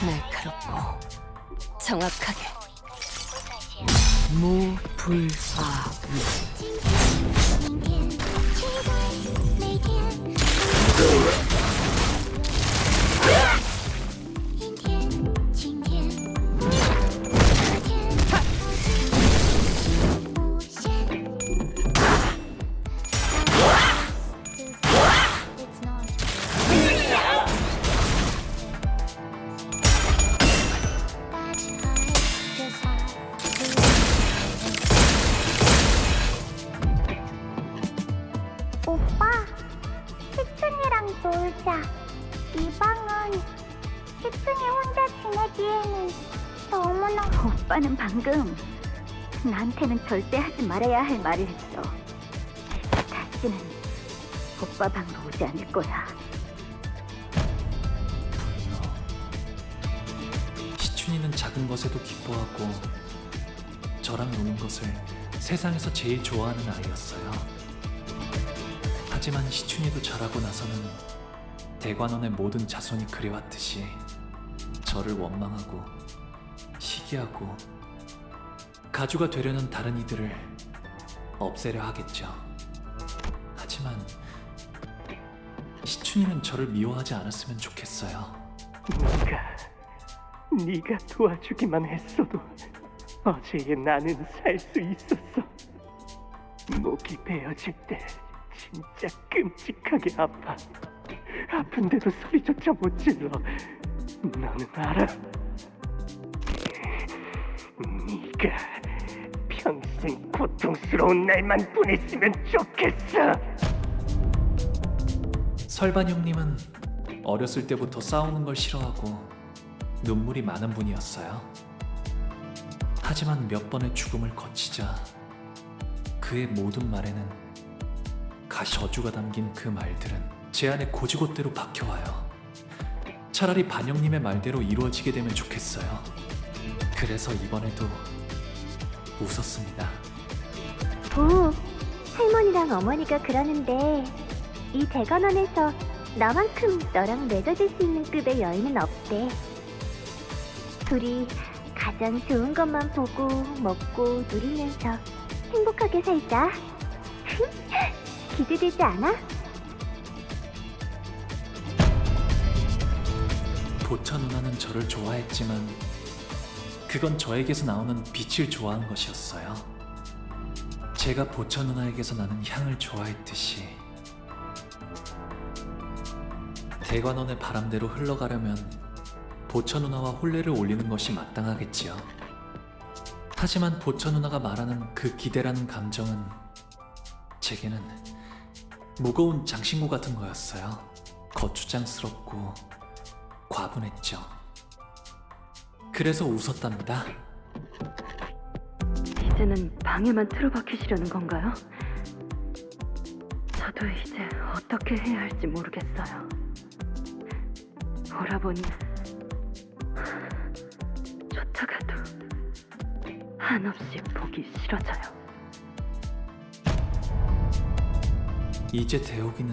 날카롭고 정확하게 무불화의 明天期待每天，阴天晴天，昨天靠近无限。It's not. 오빠, 시춘이랑 놀자. 이 방은 시춘이 혼자 지내기에는 너무나... 오빠는 방금 나한테는 절대 하지 말아야 할 말을 했어. 다시는 오빠 방으로 오지 않을 거야. 시춘이는 작은 것에도 기뻐하고 저랑 노는 것을 세상에서 제일 좋아하는 아이였어요. 하지만 시춘이도 자라고 나서는 대관원의 모든 자손이 그래왔듯이 저를 원망하고 시기하고 가주가 되려는 다른 이들을 없애려 하겠죠. 하지만 시춘이는 저를 미워하지 않았으면 좋겠어요. 네가 도와주기만 했어도 어제의 나는 살 수 있었어. 목이 베어질 때 진짜 끔찍하게 아파. 아픈데도 소리조차 못 질러. 너는 알아? 네가 평생 고통스러운 날만 보냈으면 좋겠어. 설반 형님은 어렸을 때부터 싸우는 걸 싫어하고 눈물이 많은 분이었어요. 하지만 몇 번의 죽음을 거치자 그의 모든 말에는 저주가 담긴 그 말들은 제 안에 고지곳대로 박혀와요. 차라리 반영님의 말대로 이루어지게 되면 좋겠어요. 그래서 이번에도 웃었습니다. 할머니랑 어머니가 그러는데 이 대관원에서 나만큼 너랑 맺어질 수 있는 급의 여인은 없대. 둘이 가장 좋은 것만 보고 먹고 누리면서 행복하게 살자. 기대되지 않아? 보차 누나는 저를 좋아했지만 그건 저에게서 나오는 빛을 좋아한 것이었어요. 제가 보차 누나에게서 나는 향을 좋아했듯이 대관원의 바람대로 흘러가려면 보차 누나와 혼례를 올리는 것이 마땅하겠지요. 하지만 보차 누나가 말하는 그 기대라는 감정은 제게는 무거운 장신구 같은 거였어요. 거추장스럽고 과분했죠. 그래서 웃었답니다. 이제는 방에만 틀어박히시려는 건가요? 저도 이제 어떻게 해야 할지 모르겠어요. 오라버니 쫓아가도 한없이 보기 싫어져요. 이제 대옥이는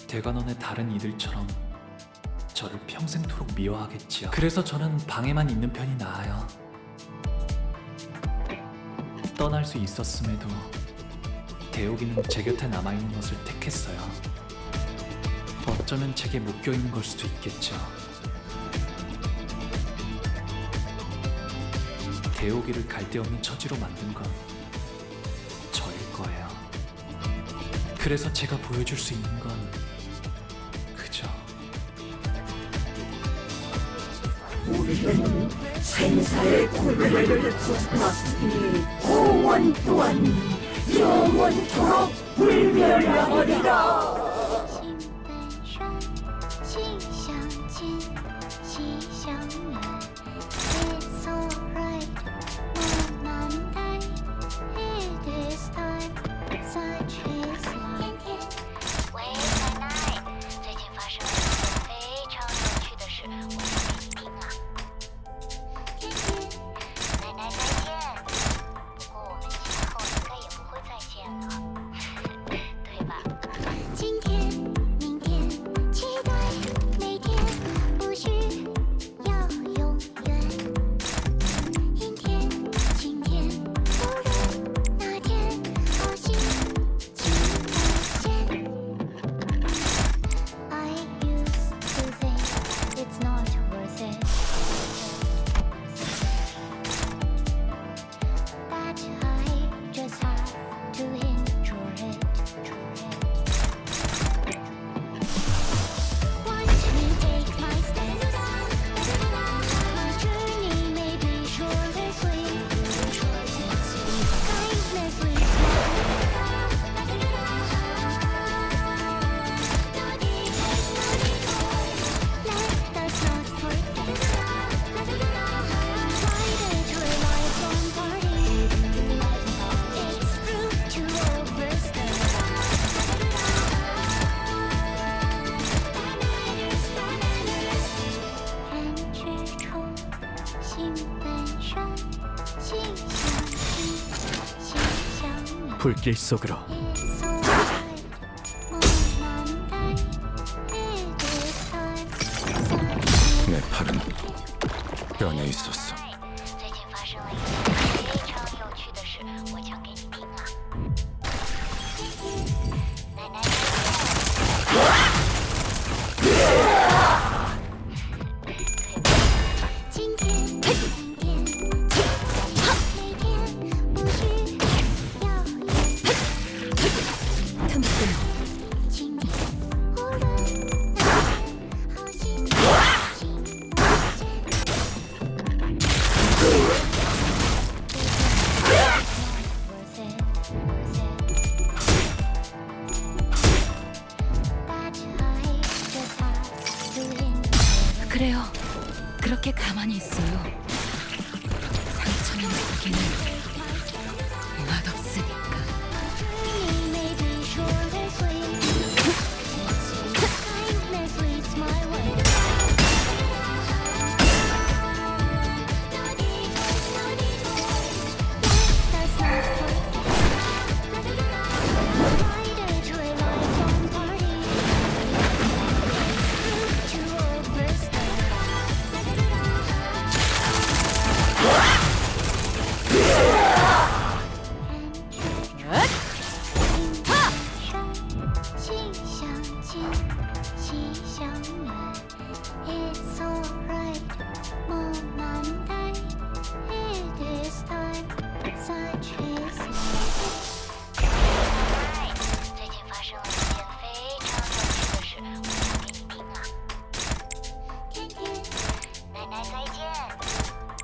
대관원의 다른 이들처럼 저를 평생토록 미워하겠지요. 그래서 저는 방에만 있는 편이 나아요. 떠날 수 있었음에도 대옥이는 제 곁에 남아있는 것을 택했어요. 어쩌면 제게 묶여있는 걸 수도 있겠죠. 대옥이를 갈데없는 처지로 만든 건 저일 거예요. 그래서 제가 보여줄 수 있는 건 그저 우리는 생사의 고뇌를 벗어났으니 공원 또한 영원토록 불멸하리라. 心本善，心相近，心相远。It's alright，我难待。It is time， such is life。天天，喂，奶奶，最近发生了一件非常有趣的事，我想给你听啊。天天，奶奶再见。不过我们今后应该也不会再见了，对吧？今天。 불길 속으로. It's alright. 모난 it is time. 내 팔은 변해 있었어. 最近发生了一件非常有趣的事，我讲给你听啊。奶奶今天，明天，每天不需要틈틈 请你无论哪天，好心情그래요. 그렇게 가만히 있어요. 상처는 거기는 맛없으니까. It's alright，梦难呆。It is time，such is life。最近发生了一件非常有趣的事，我讲给你听啊。天天，奶奶再见。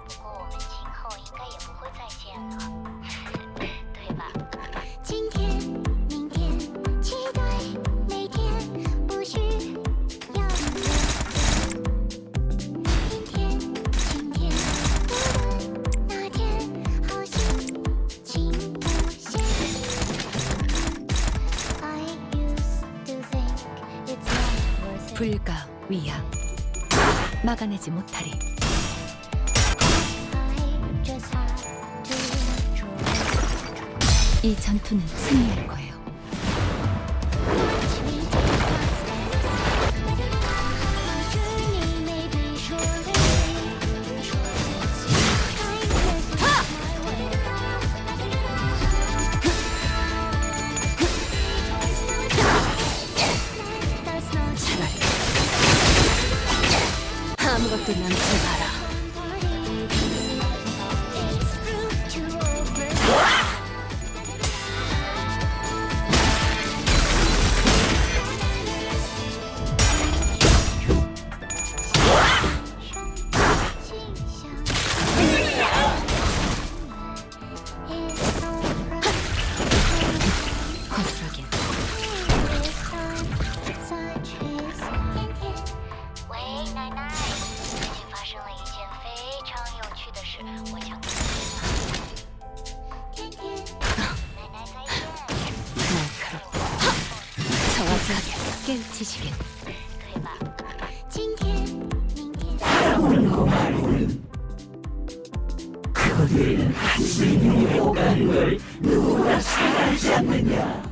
不过我们今后应该也不会再见了，对吧？今天，明天，期待每天，不需要明天，今天，无论哪天，好心情无限。I used to think it's not worth it. 불가 위야. 막아내지 못하리. I just have to enjoy. 이 전투는 승리할 거예요. Watch me take my steps. My journey may be short and kindness is my way. That's not 차라리 아무것도 남지 마라. It's rude to overstep. 거스르긴. 喂，奶奶，最近发生了一件非常有趣的事，我讲给你听啊。天天，奶奶再见。 날카롭고 정확하게 깨우치시길. 对吧？今天，明天。 그들은 한승이 오가는 걸 누구나 사랑하지 않느냐.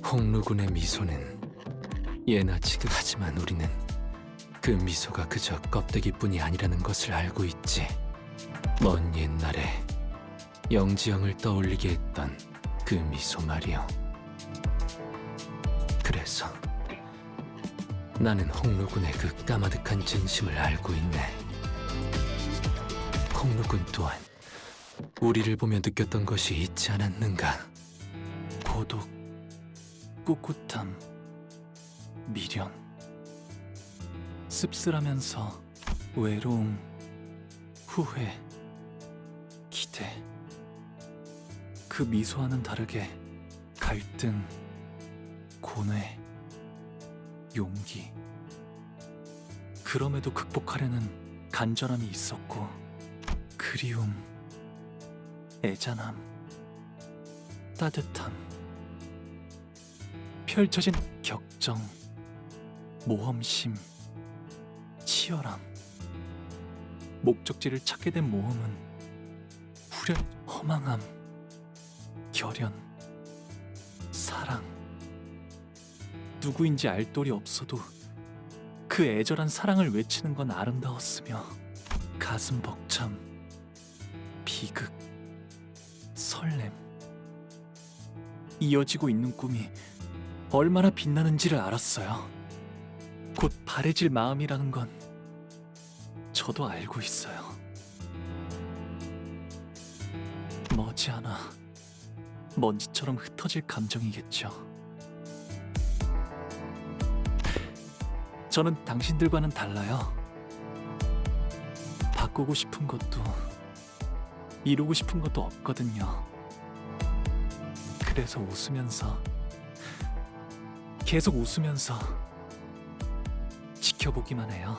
홍루군의 미소는 예나 지극하지만 우리는 그 미소가 그저 껍데기뿐이 아니라는 것을 알고 있지. 먼 옛날에 영지영을 떠올리게 했던 그 미소 말이요. 그래서 나는 홍루군의 그 까마득한 진심을 알고 있네. 홍루군 또한 우리를 보며 느꼈던 것이 있지 않았는가. 고독, 꿋꿋함, 미련, 씁쓸하면서 외로움, 후회, 기대. 그 미소와는 다르게 갈등, 고뇌, 용기. 그럼에도 극복하려는 간절함이 있었고, 그리움, 애잔함, 따뜻함, 펼쳐진 격정, 모험심, 치열함. 목적지를 찾게 된 모험은 후련, 허망함, 결연, 사랑. 누구인지 알 도리 없어도 그 애절한 사랑을 외치는 건 아름다웠으며 가슴 벅참, 비극, 설렘. 이어지고 있는 꿈이 얼마나 빛나는지를 알았어요. 곧 바래질 마음이라는 건 저도 알고 있어요. 머지않아 먼지처럼 흩어질 감정이겠죠. 저는 당신들과는 달라요. 바꾸고 싶은 것도 이루고 싶은 것도 없거든요. 그래서 웃으면서, 계속 웃으면서 지켜보기만 해요.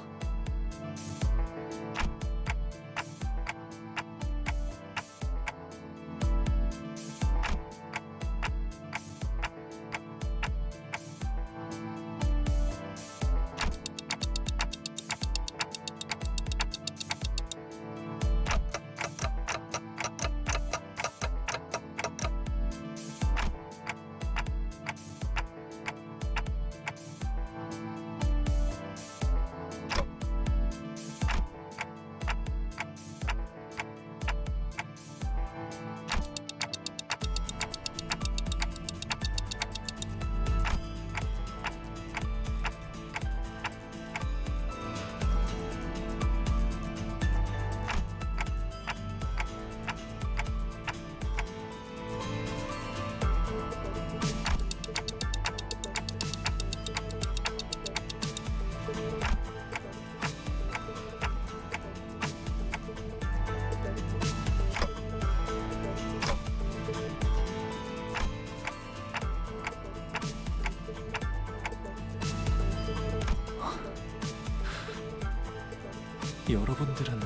여러분들은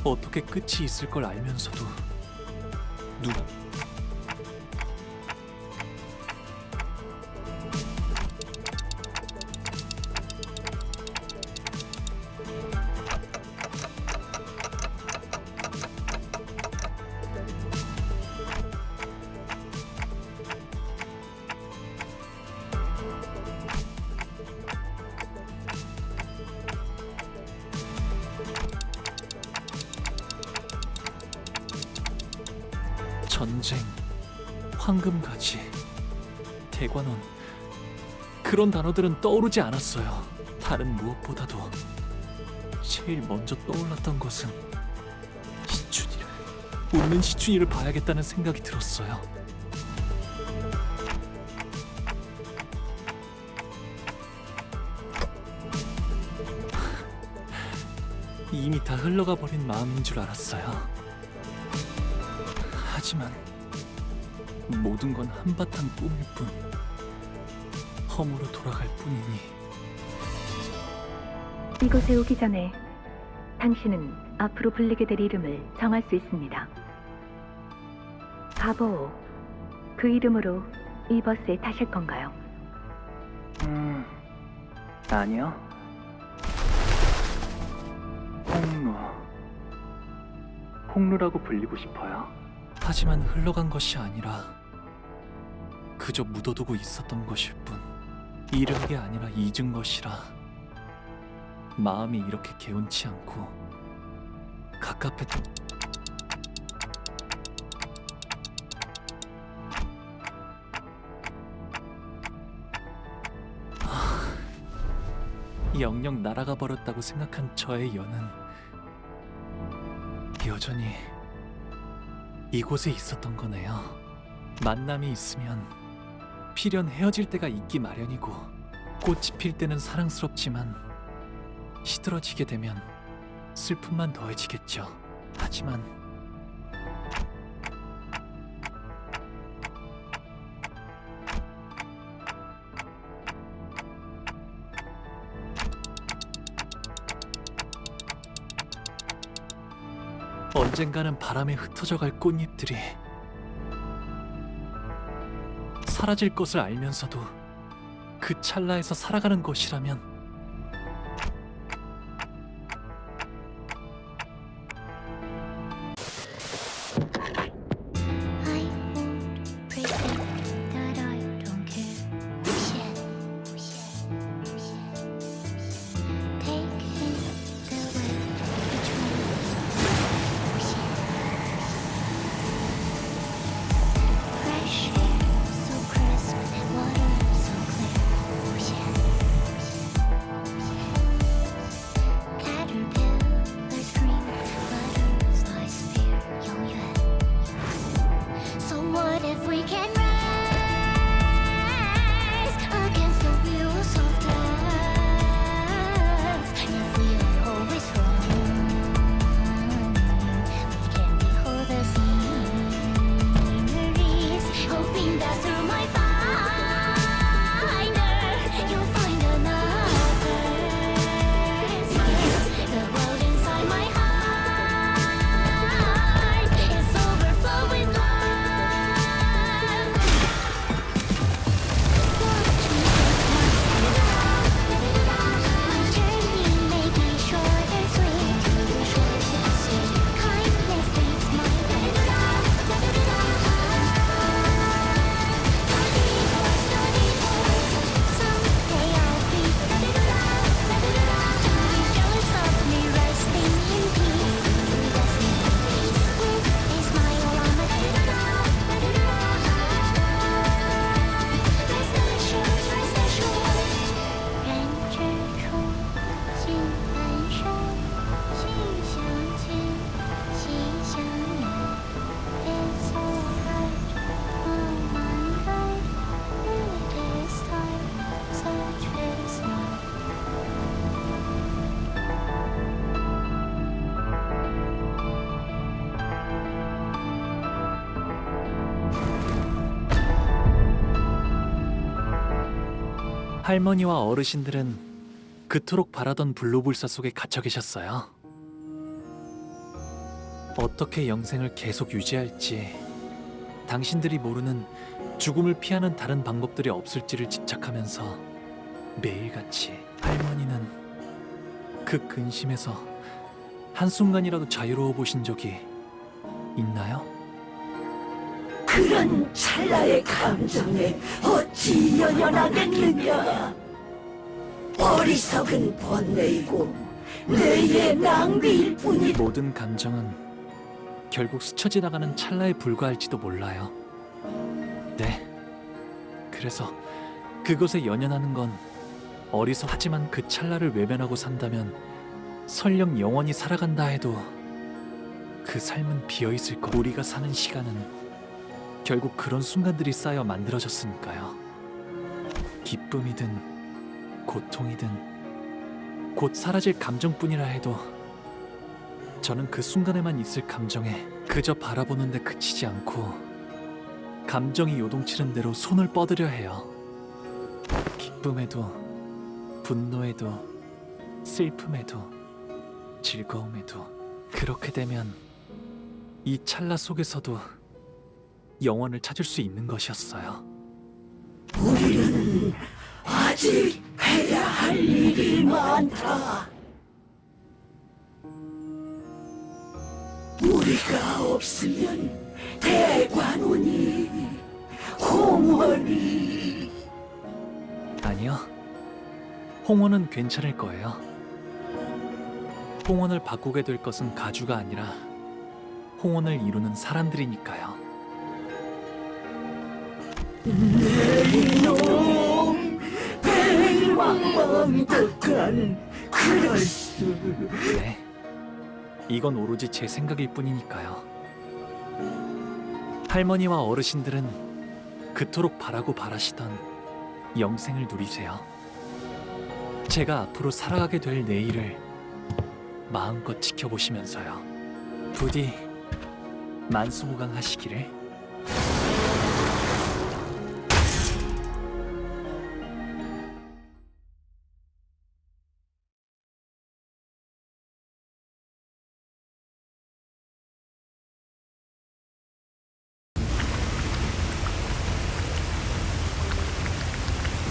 어떻게 끝이 있을 걸 알면서도 누가 전쟁, 황금가지, 대관원, 그런 단어들은 떠오르지 않았어요. 다른 무엇보다도 제일 먼저 떠올랐던 것은 시춘이를, 웃는 시춘이를 봐야겠다는 생각이 들었어요. 이미 다 흘러가 버린 마음인 줄 알았어요. 하지만 모든 건 한바탕 꿈일 뿐, 허무로 돌아갈 뿐이니. 이곳에 오기 전에 당신은 앞으로 불리게 될 이름을 정할 수 있습니다. 바보, 그 이름으로 이 버스에 타실 건가요? 아니요. 홍루. 홍루라고 불리고 싶어요. 하지만 흘러간 것이 아니라 그저 묻어두고 있었던 것일 뿐, 잃은 게 아니라 잊은 것이라 마음이 이렇게 개운치 않고 갑갑했던. 영영 날아가 버렸다고 생각한 저의 연은 여전히 이곳에 있었던 거네요. 만남이 있으면 필연 헤어질 때가 있기 마련이고, 꽃이 필 때는 사랑스럽지만 시들어지게 되면 슬픔만 더해지겠죠. 하지만 언젠가는 바람에 흩어져 갈 꽃잎들이 사라질 것을 알면서도 그 찰나에서 살아가는 것이라면 할머니와 어르신들은 그토록 바라던 불로불사 속에 갇혀 계셨어요. 어떻게 영생을 계속 유지할지, 당신들이 모르는 죽음을 피하는 다른 방법들이 없을지를 집착하면서 매일같이 할머니는 그 근심에서 한순간이라도 자유로워 보신 적이 있나요? 그런 찰나의 감정에 어찌 연연하겠느냐. 어리석은 번뇌이고 뇌의 낭비일 뿐이. 모든 감정은 결국 스쳐 지나가는 찰나에 불과할지도 몰라요. 네. 그래서 그것에 연연하는 건 어리석하지만 그 찰나를 외면하고 산다면 설령 영원히 살아간다 해도 그 삶은 비어있을 거. 우리가 사는 시간은 결국 그런 순간들이 쌓여 만들어졌으니까요. 기쁨이든 고통이든 곧 사라질 감정뿐이라 해도 저는 그 순간에만 있을 감정에 그저 바라보는 데 그치지 않고 감정이 요동치는 대로 손을 뻗으려 해요. 기쁨에도 분노에도 슬픔에도 즐거움에도. 그렇게 되면 이 찰나 속에서도 영원을 찾을 수 있는 것이었어요. 우리는 아직 해야 할 일이 많다. 우리가 없으면 대관원이, 홍원이. 아니요. 홍원은 괜찮을 거예요. 홍원을 바꾸게 될 것은 가주가 아니라 홍원을 이루는 사람들이니까요. 이놈 배왕왕덕한 그럴 수. 네. 이건 오로지 제 생각일 뿐이니까요. 할머니와 어르신들은 그토록 바라고 바라시던 영생을 누리세요. 제가 앞으로 살아가게 될 내일을 마음껏 지켜보시면서요. 부디 만수무강하시기를.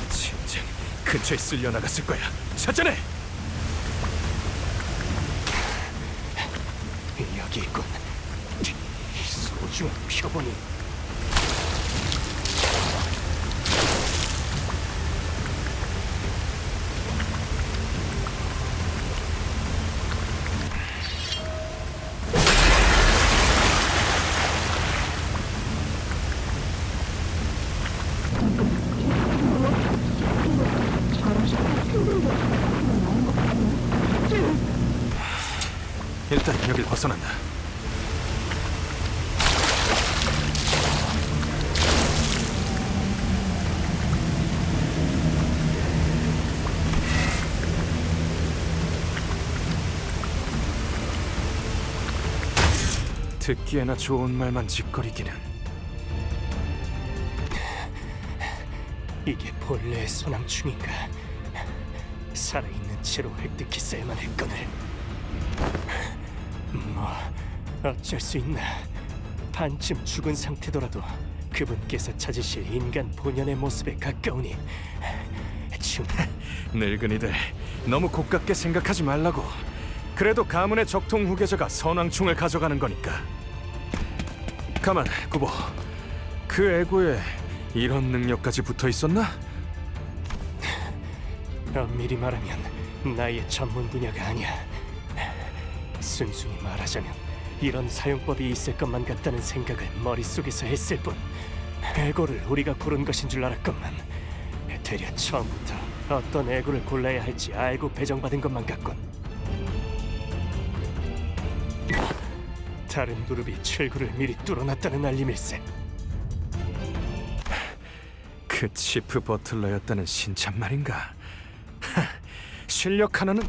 진작 근처에 쓸려 나갔을 거야. 찾아내. 여기 있군. 소중한 표본이. 일단 여길 벗어난다. 듣기에나 좋은 말만 짓거리기는. 이게 본래의 소낭충인가? 살아있는 채로 획득했어야만 했거늘. 뭐 어쩔 수 있나. 반쯤 죽은 상태더라도 그분께서 찾으실 인간 본연의 모습에 가까우니 늙은이들 너무 고깝게 생각하지 말라고. 그래도 가문의 적통 후계자가 선왕충을 가져가는 거니까. 가만, 구보. 그 애고에 이런 능력까지 붙어 있었나? 엄밀히 말하면 나의 전문 분야가 아니야. 순순히 말하자면 이런 사용법이 있을 것만 같다는 생각을 머릿속에서 했을 뿐 애고를 우리가 고른 것인 줄 알았건만 되려 처음부터 어떤 애고를 골라야 할지 알고 배정받은 것만 같군. 다른 그룹이 출구를 미리 뚫어놨다는 알림일세. 그 치프 버틀러였다는 신참 말인가? 실력 하나는.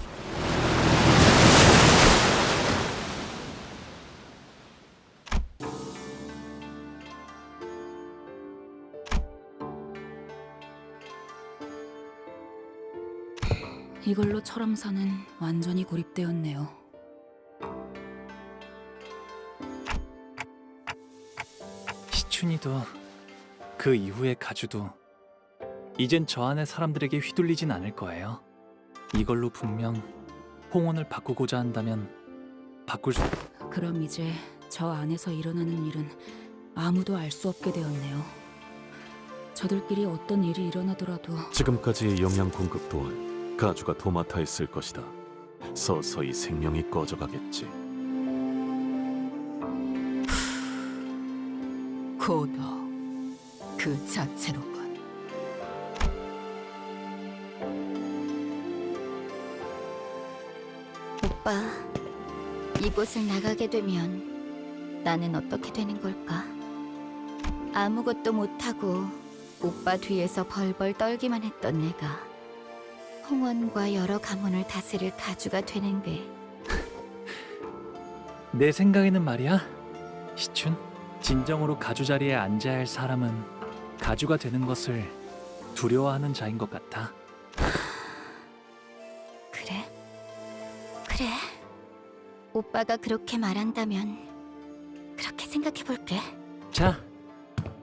이걸로 철암사는 완전히 고립되었네요. 시춘이도 그 이후의 가주도 이젠 저 안의 사람들에게 휘둘리진 않을 거예요. 이걸로 분명 홍원을 바꾸고자 한다면 바꿀 수... 그럼 이제 저 안에서 일어나는 일은 아무도 알 수 없게 되었네요. 저들끼리 어떤 일이 일어나더라도 지금까지의 영양 공급 또한 가주가 도맡아 했을 것이다. 서서히 생명이 꺼져가겠지. 고도 그 자체로군. 오빠, 이곳을 나가게 되면 나는 어떻게 되는 걸까? 아무것도 못하고 오빠 뒤에서 벌벌 떨기만 했던 내가 홍원과 여러 가문을 다스릴 가주가 되는 게 내 생각에는 말이야, 시춘. 진정으로 가주 자리에 앉아야 할 사람은 가주가 되는 것을 두려워하는 자인 것 같아. 그래? 그래. 오빠가 그렇게 말한다면 그렇게 생각해 볼게. 자,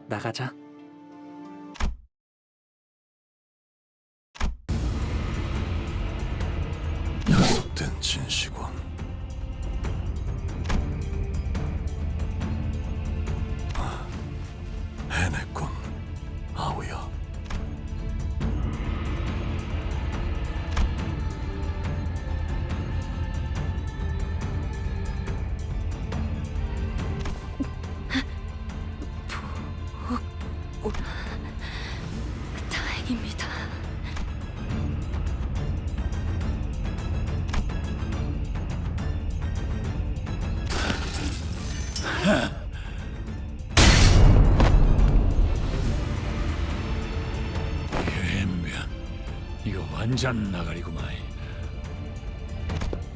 나가자. 약속된 진시군. 해냈군, 아우야. 다행입니다. 유행면 이거 완전 나가리구만.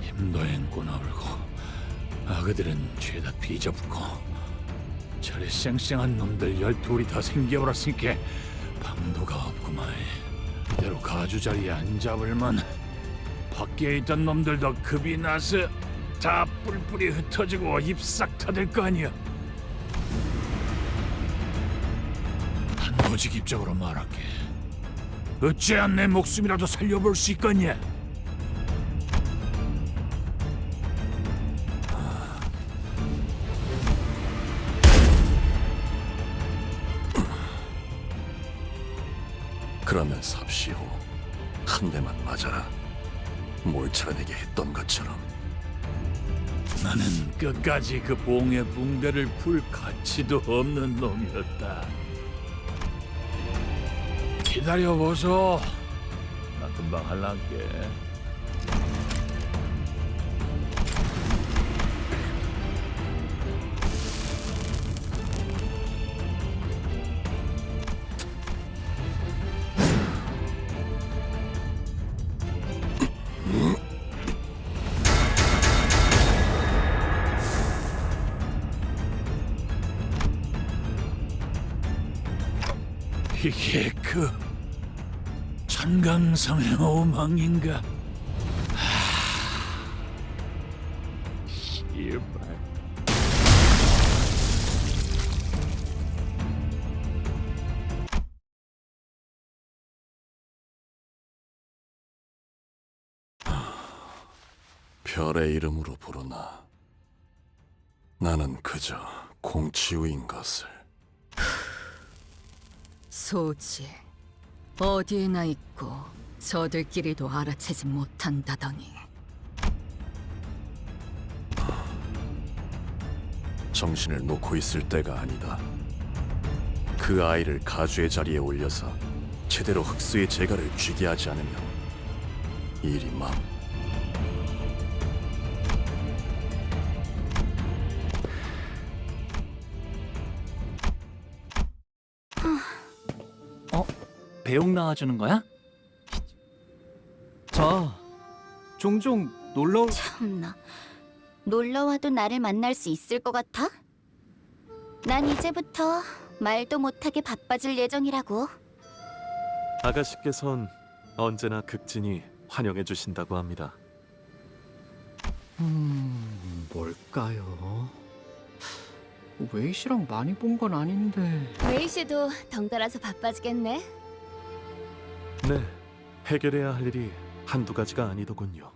힘도 앵꼬 나불고 아그들은 죄다 비져붙고 저리 쌩쌩한 놈들 12이 다 생겨버렸으니까 방도가 없구만. 이대로 가주 자리에 안 잡을만 밖에 있던 놈들도 급이 나서 다 뿔뿔이 흩어지고 입싹 터질 거 아니야. 단도직입적으로 말할게. 어찌야 내 목숨이라도 살려볼 수 있겠냐? 그러면 삽시오. 한 대만 맞아라. 몰차려내게 했던 것처럼. 나는 끝까지 그 봉의 붕대를 풀 가치도 없는 놈이었다. 기다려보소. 나 금방 할란게. 이게 그 천강성의 오망인가? 씨발. 별의 이름으로 부르나. 나는 그저 공치우인 것을. 소지 어디에나 있고 저들끼리도 알아채지 못한다더니. 정신을 놓고 있을 때가 아니다. 그 아이를 가주의 자리에 올려서 제대로 흑수의 재갈을 쥐게 하지 않으면 일이 막. 배웅 나와주는 거야? 저 종종 놀러 참나, 놀러와도 나를 만날 수 있을 것 같아? 난 이제부터 말도 못하게 바빠질 예정이라고. 아가씨께선 언제나 극진히 환영해 주신다고 합니다. 뭘까요? 웨이시랑 많이 본 건 아닌데. 웨이시도 덩달아서 바빠지겠네. 네, 해결해야 할 일이 한두 가지가 아니더군요.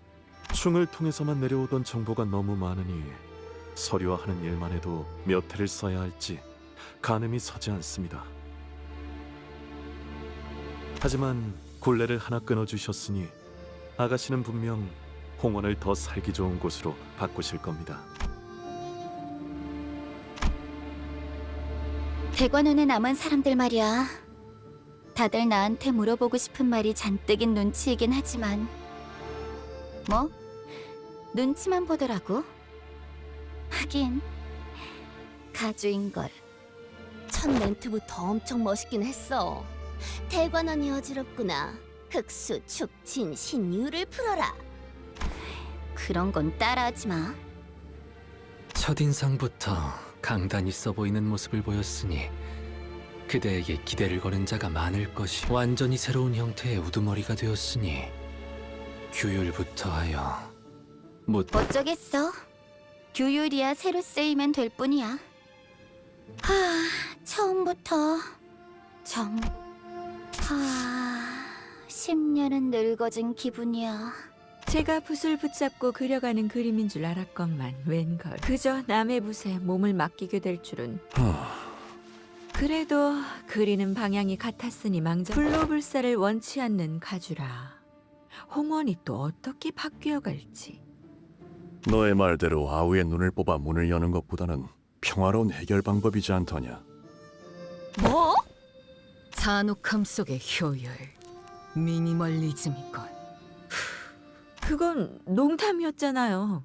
충을 통해서만 내려오던 정보가 너무 많으니 서류화하는 일만 해도 몇 회를 써야 할지 가늠이 서지 않습니다. 하지만 굴레를 하나 끊어주셨으니 아가씨는 분명 홍원을 더 살기 좋은 곳으로 바꾸실 겁니다. 대관원에 남은 사람들 말이야. 다들 나한테 물어보고 싶은 말이 잔뜩인 눈치이긴 하지만 뭐? 눈치만 보더라고. 하긴 가주인걸. 첫 멘트부터 엄청 멋있긴 했어. 대관원이 어지럽구나. 흑수, 축진, 신유를 풀어라. 그런 건 따라하지 마. 첫인상부터 강단 있어 보이는 모습을 보였으니 그대에게 기대를 거는 자가 많을 것이. 완전히 새로운 형태의 우두머리가 되었으니 규율부터 하여 어쩌겠어. 규율이야 새로 쓰이면 될 뿐이야. 처음부터 10년은 늙어진 기분이야. 제가 붓을 붙잡고 그려가는 그림인 줄 알았건만 웬걸. 그저 남의 붓에 몸을 맡기게 될 줄은. 그래도 그리는 방향이 같았으니 망정. 불로불사를 원치 않는 가주라. 홍원이 또 어떻게 바뀌어갈지. 너의 말대로 아우의 눈을 뽑아 문을 여는 것보다는 평화로운 해결 방법이지 않더냐. 뭐? 잔혹함 속의 효율, 미니멀리즘이건. 그건 농담이었잖아요.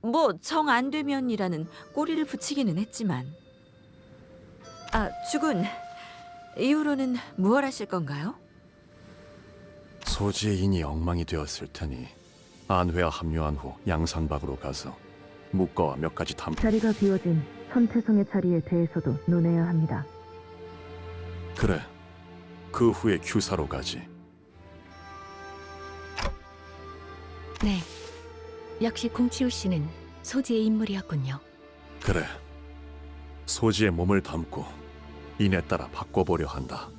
뭐 정 안 되면이라는 꼬리를 붙이기는 했지만. 주군. 이후로는 무얼 하실 건가요? 소지의 인이 엉망이 되었을 테니 안회와 합류한 후 양산박으로 가서 묵과와 몇 가지 자리가 비워진 선태성의 자리에 대해서도 논해야 합니다. 그래. 그 후에 규사로 가지. 네, 역시 공치우 씨는 소지의 인물이었군요. 그래. 소지의 몸을 담고 인에 따라 바꿔보려 한다.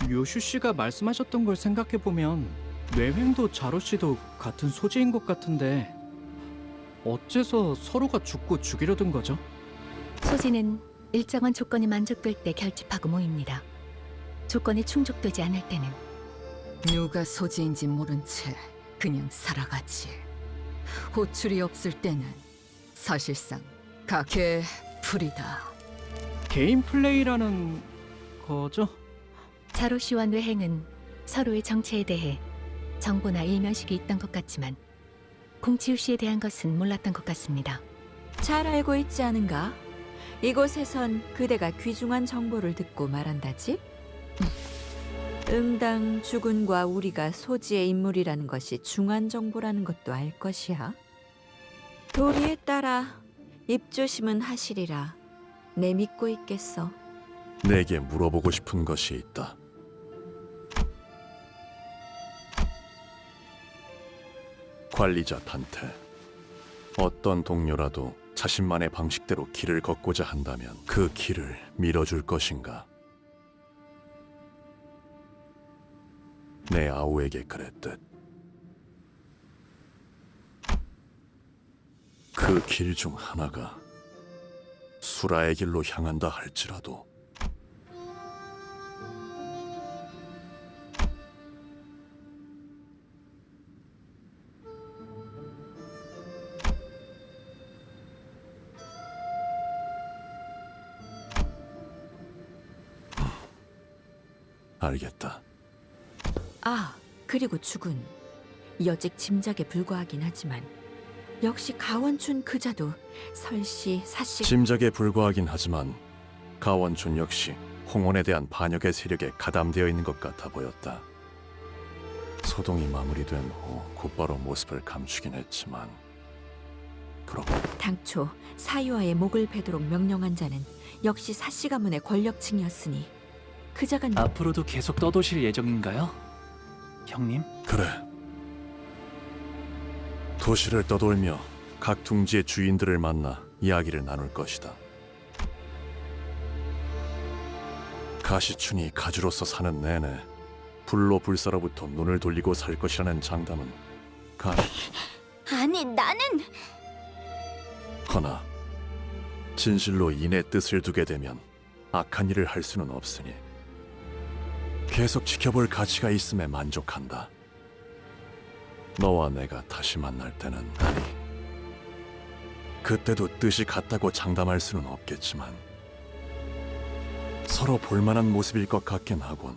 요슈 씨가 말씀하셨던 걸 생각해 보면 뇌횡도 자루 씨도 같은 소지인 것 같은데 어째서 서로가 죽고 죽이려던 거죠? 소지는 일정한 조건이 만족될 때 결집하고 모입니다. 조건이 충족되지 않을 때는 누가 소지인지 모른 채 그냥 살아가지. 호출이 없을 때는 사실상 각의 풀이다. 개인 플레이라는 거죠? 자루 씨와 뇌행은 서로의 정체에 대해 정보나 일면식이 있던 것 같지만 공치우 씨에 대한 것은 몰랐던 것 같습니다. 잘 알고 있지 않은가? 이곳에선 그대가 귀중한 정보를 듣고 말한다지? 응당 주군과 우리가 소지의 인물이라는 것이 중한 정보라는 것도 알 것이야. 도리에 따라 입조심은 하시리라. 내 믿고 있겠어. 내게 물어보고 싶은 것이 있다. 관리자 탄테. 어떤 동료라도 자신만의 방식대로 길을 걷고자 한다면 그 길을 밀어줄 것인가? 내 아우에게 그랬듯. 그 길 중 하나가 수라의 길로 향한다 할지라도 알겠다. 그리고 주군. 여직 짐작에 불과하긴 하지만 역시 가원춘 그자도 설씨, 사씨... 짐작에 불과하긴 하지만 가원춘 역시 홍원에 대한 반역의 세력에 가담되어 있는 것 같아 보였다. 소동이 마무리된 후 곧바로 모습을 감추긴 했지만 그럼 당초 사유아의 목을 베도록 명령한 자는 역시 사씨 가문의 권력층이었으니 그자가 앞으로도 계속 떠도실 예정인가요? 형님? 그래. 도시를 떠돌며 각 둥지의 주인들을 만나 이야기를 나눌 것이다. 가시춘이 가주로서 사는 내내 불로 불사로부터 눈을 돌리고 살 것이라는 장담은 아니, 나는 허나 진실로 인의 뜻을 두게 되면 악한 일을 할 수는 없으니 계속 지켜볼 가치가 있음에 만족한다. 너와 내가 다시 만날 때는 아니, 그때도 뜻이 같다고 장담할 수는 없겠지만 서로 볼만한 모습일 것 같긴 하군.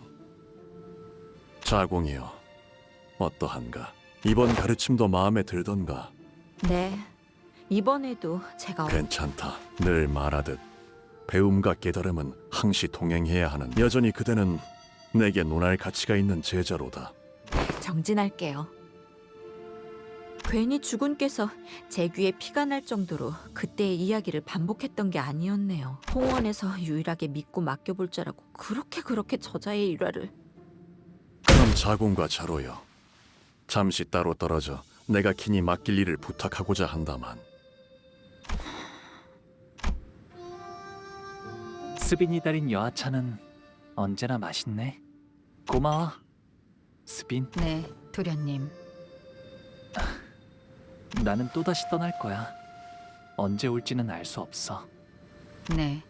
자공이여, 어떠한가? 이번 가르침도 마음에 들던가? 네, 이번에도 제가 괜찮다. 늘 말하듯 배움과 깨달음은 항시 동행해야 하는, 여전히 그대는 내게 논할 가치가 있는 제자로다. 정진할게요. 괜히 주군께서 제 귀에 피가 날 정도로 그때의 이야기를 반복했던 게 아니었네요. 홍원에서 유일하게 믿고 맡겨볼 자라고 그렇게 저자의 일화를. 그럼 자공과 자로여, 잠시 따로 떨어져 내가 긴히 맡길 일을 부탁하고자 한다만. 스빈이 달인 여하차는 언제나 맛있네. 고마워, 스빈. 네, 도련님. 나는 또다시 떠날 거야. 언제 올지는 알 수 없어. 네,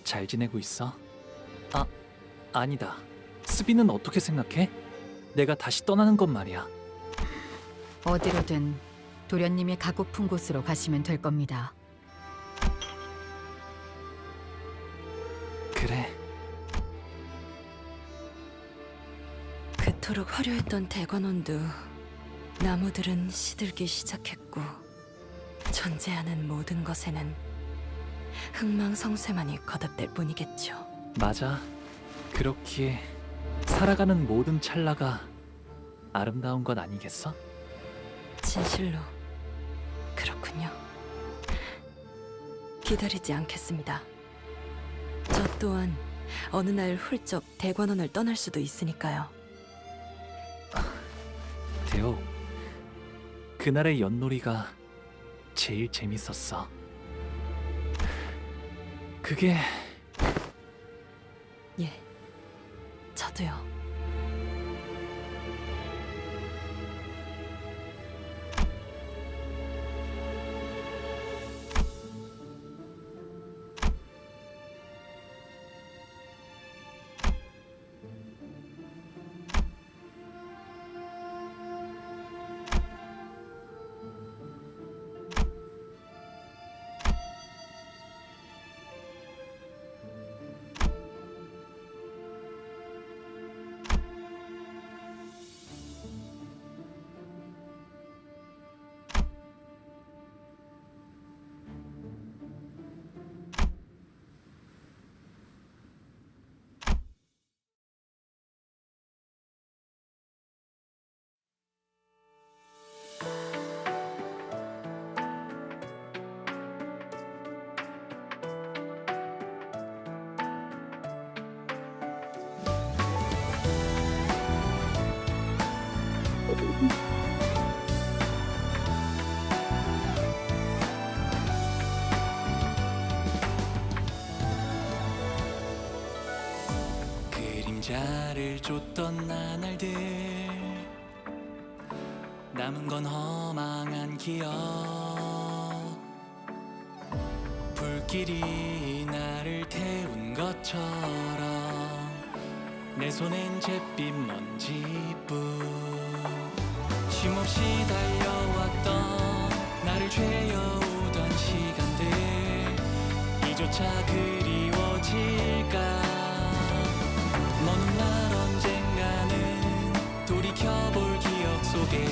잘 지내고 있어? 아니다. 스빈은 어떻게 생각해? 내가 다시 떠나는 건 말이야. 어디로든 도련님이 가고픈 곳으로 가시면 될 겁니다. 그래. 그토록 화려했던 대관원도 나무들은 시들기 시작했고 존재하는 모든 것에는 흥망성쇠만이 거듭될 뿐이겠죠. 맞아. 그렇기에 살아가는 모든 찰나가 아름다운 것 아니겠어? 진실로 그렇군요. 기다리지 않겠습니다. 저 또한 어느 날 훌쩍 대관원을 떠날 수도 있으니까요. 대호, 그날의 연놀이가 제일 재밌었어. 그게 예, 저도요. 그림자를 쫓던 나날들, 남은 건 허망한 기억. 불길이 나를 태운 것처럼 내 손엔 잿빛 먼지뿐. 쉼없이 달려왔던 나를 죄어오던 시간들, 이조차 그리워질까. 먼 날 언젠가는 돌이켜볼 기억 속에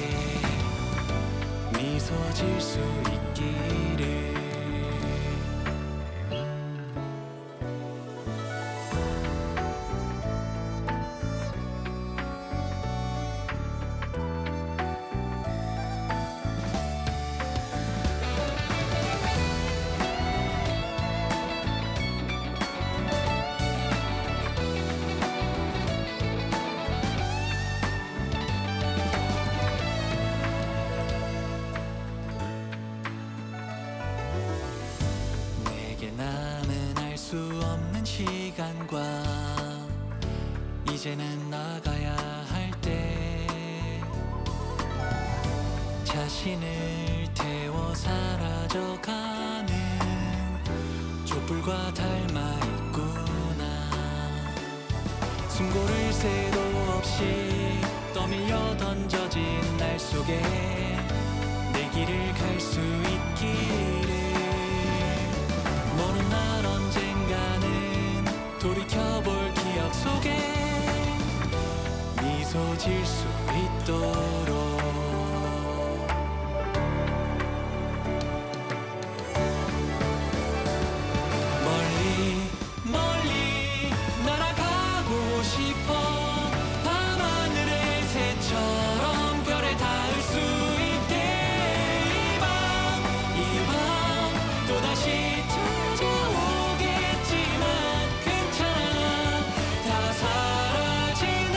미소 질 수 있기를. 이제는 나가야 할 때 자신을 태워 사라져가는 촛불과 닮아있구나. 숨고를 새도 없이 떠밀려 던져진 날 속에 내 길을 갈 수 있기를. 모른 날 언젠가는 돌이켜볼 기억 속에 미소 질 수 있도록. 멀리 멀리 날아가고 싶어. 밤하늘의 새처럼 별에 닿을 수 있게. 이 밤 또다시 찾아오겠지만 괜찮아. 다 사라지네.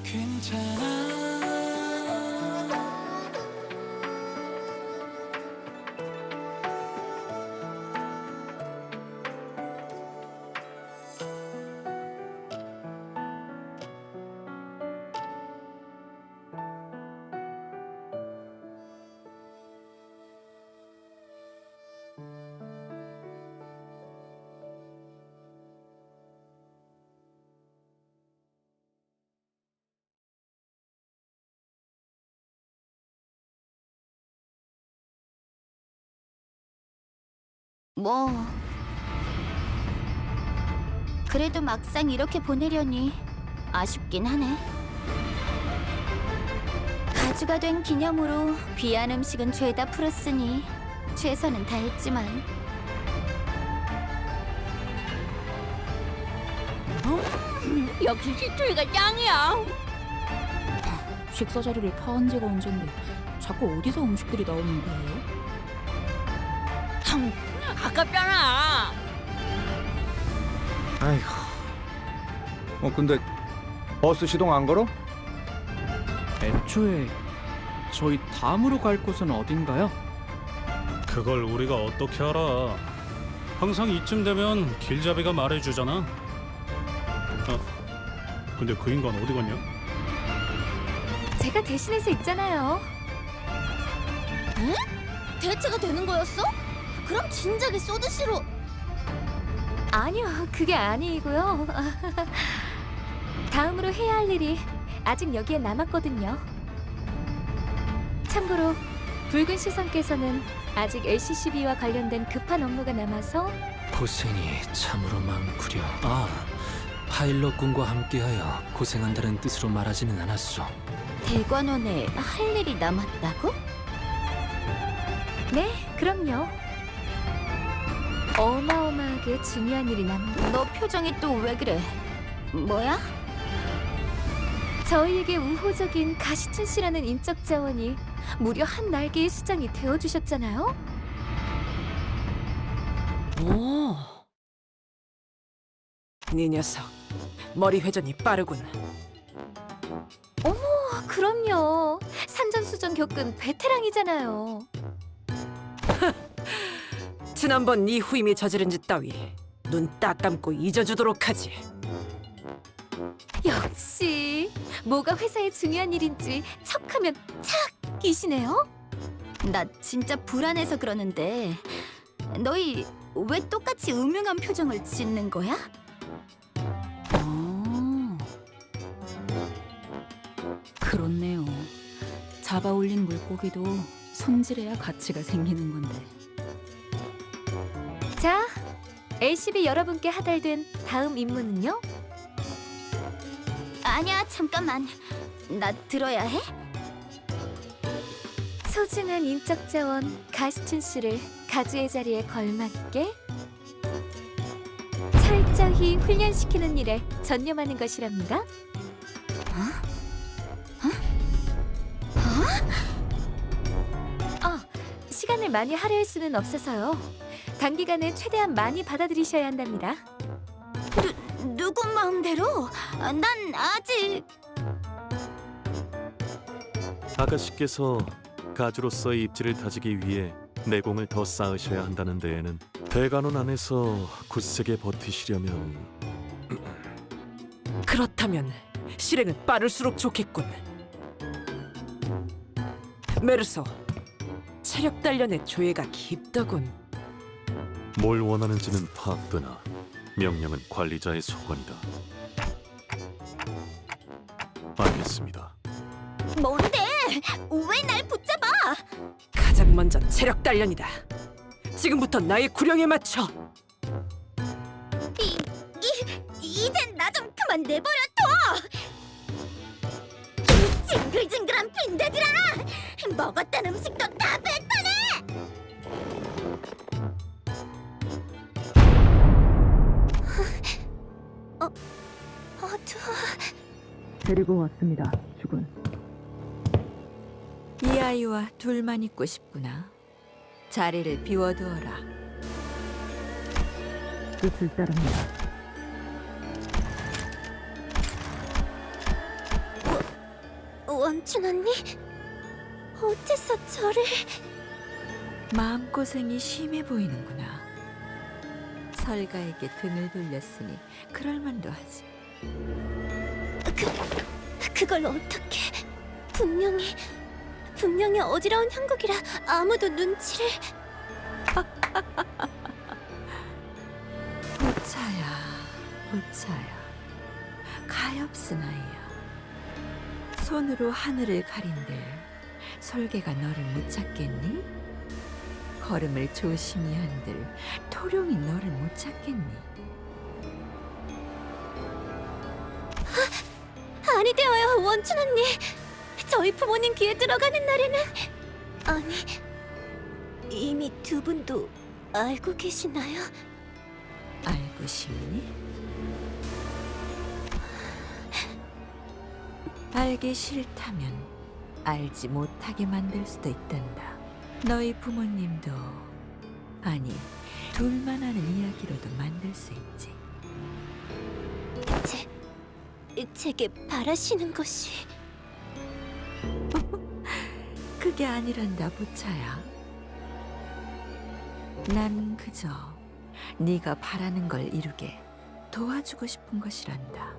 괜찮아. 뭐 그래도 막상 이렇게 보내려니 아쉽긴 하네. 가주가 된 기념으로 귀한 음식은 죄다 풀었으니 최선은 다했지만. 역시 시추이가 짱이야. 식사 자리를 파한 지가 언젠데 자꾸 어디서 음식들이 나오는 거예요? 아깝잖아. 아이고. 근데 버스 시동 안 걸어? 애초에 저희 다음으로 갈 곳은 어딘가요? 그걸 우리가 어떻게 알아? 항상 이쯤 되면 길잡이가 말해주잖아. 근데 그 인간 어디 갔냐? 제가 대신해서 있잖아요. 응? 대체가 되는 거였어? 그럼 진작에 소드씨로. 아니요, 그게 아니고요. 다음으로 해야 할 일이 아직 여기에 남았거든요. 참고로 붉은 시선께서는 아직 LCCB와 관련된 급한 업무가 남아서 고생이 참으로 많구려. 파일럿군과 함께하여 고생한다는 뜻으로 말하지는 않았소. 대관원에 할 일이 남았다고? 네, 그럼요. 어마어마하게 중요한 일이 남은. 너 표정이 또 왜 그래? 뭐야? 저희에게 우호적인 가시춘 씨라는 인적 자원이 무려 한 날개의 수장이 되어주셨잖아요. 오, 네 녀석 머리 회전이 빠르군. 어머, 그럼요. 산전수전 겪은 베테랑이잖아요. 지난번 네 후임이 저지른 짓 따위 눈 딱 감고 잊어주도록 하지. 역시 뭐가 회사의 중요한 일인지 척하면 착이시네요. 나 진짜 불안해서 그러는데 너희 왜 똑같이 음흉한 표정을 짓는 거야? 그렇네요. 잡아 올린 물고기도 손질해야 가치가 생기는 건데. 자, LCB 여러분께 하달된 다음 임무는요? 아니야, 잠깐만. 나 들어야 해? 소중한 인적 자원 가시춘 씨를 가주의 자리에 걸맞게 철저히 훈련시키는 일에 전념하는 것이랍니다. 시간을 많이 할애할 수는 없어서요. 단기간에 최대한 많이 받아들이셔야 한답니다. 누구 마음대로? 난 아직... 아가씨께서 가주로서의 입지를 다지기 위해 내공을 더 쌓으셔야 한다는 데에는 대관원 안에서 굳세게 버티시려면 그렇다면 실행은 빠를수록 좋겠군. 메르소, 체력 단련의 조예가 깊더군. 뭘 원하는지는 파악되나 명령은 관리자의 소관이다. 알겠습니다. 뭔데? 왜 날 붙잡아? 가장 먼저 체력 단련이다. 지금부터 나의 구령에 맞춰. 이젠 나 좀 그만 내버려 둬! 이 징글징글한 빈대들아! 먹었던 음식도 다 뱉어내! 어두워. 데리고 왔습니다, 주군. 이 아이와 둘만 있고 싶구나. 자리를 비워두어라. 뜻을 따릅니다. 원춘 언니? 어째서 저를... 마음고생이 심해 보이는구나. 설가에게 등을 돌렸으니 그럴만도 하지. 그걸 어떻게... 분명히 어지러운 형국이라 아무도 눈치를... 보차야. 가엾은 아이야. 손으로 하늘을 가린들 설계가 너를 못 찾겠니? 걸음을 조심히 한들 토룡이 너를 못 찾겠니? 아니 되어요, 원춘 언니. 저희 부모님 귀에 들어가는 날에는... 아니, 이미 두 분도 알고 계시나요? 알고 싶니? 알기 싫다면 알지 못하게 만들 수도 있단다. 너희 부모님도, 아니 둘만 아는 이야기로도 만들 수 있지. 제게 바라시는 것이... 그게 아니란다, 보차야. 난 그저 네가 바라는 걸 이루게 도와주고 싶은 것이란다.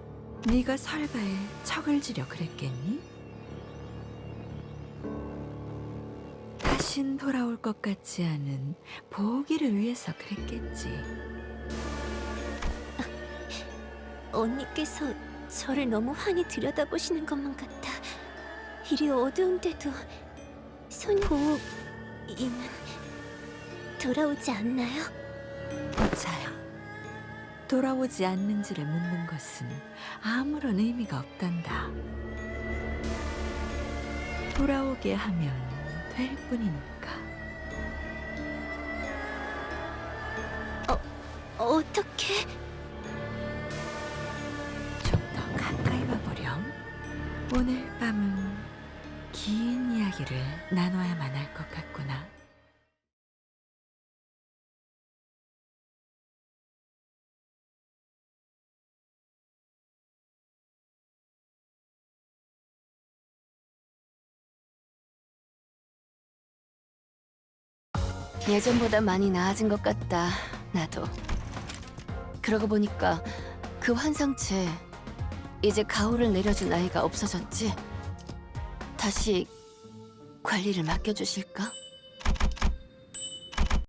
네가 설가에 척을 지려 그랬겠니? 다신 돌아올 것 같지 않은 보기를 위해서 그랬겠지. 언니께서 저를 너무 환히 들여다보시는 것만 같아 이리 어두운데도 손호흡이는 돌아오지 않나요? 보차야, 돌아오지 않는지를 묻는 것은 아무런 의미가 없단다. 돌아오게 하면 될 뿐이니까. 어떻게? 좀 더 가까이 와보렴. 오늘 밤은 긴 이야기를 나눠야만 할 것 같구나. 예전보다 많이 나아진 것 같다, 나도. 그러고 보니까 그 환상체 이제 가호를 내려줄 나이가 없어졌지? 다시 관리를 맡겨주실까?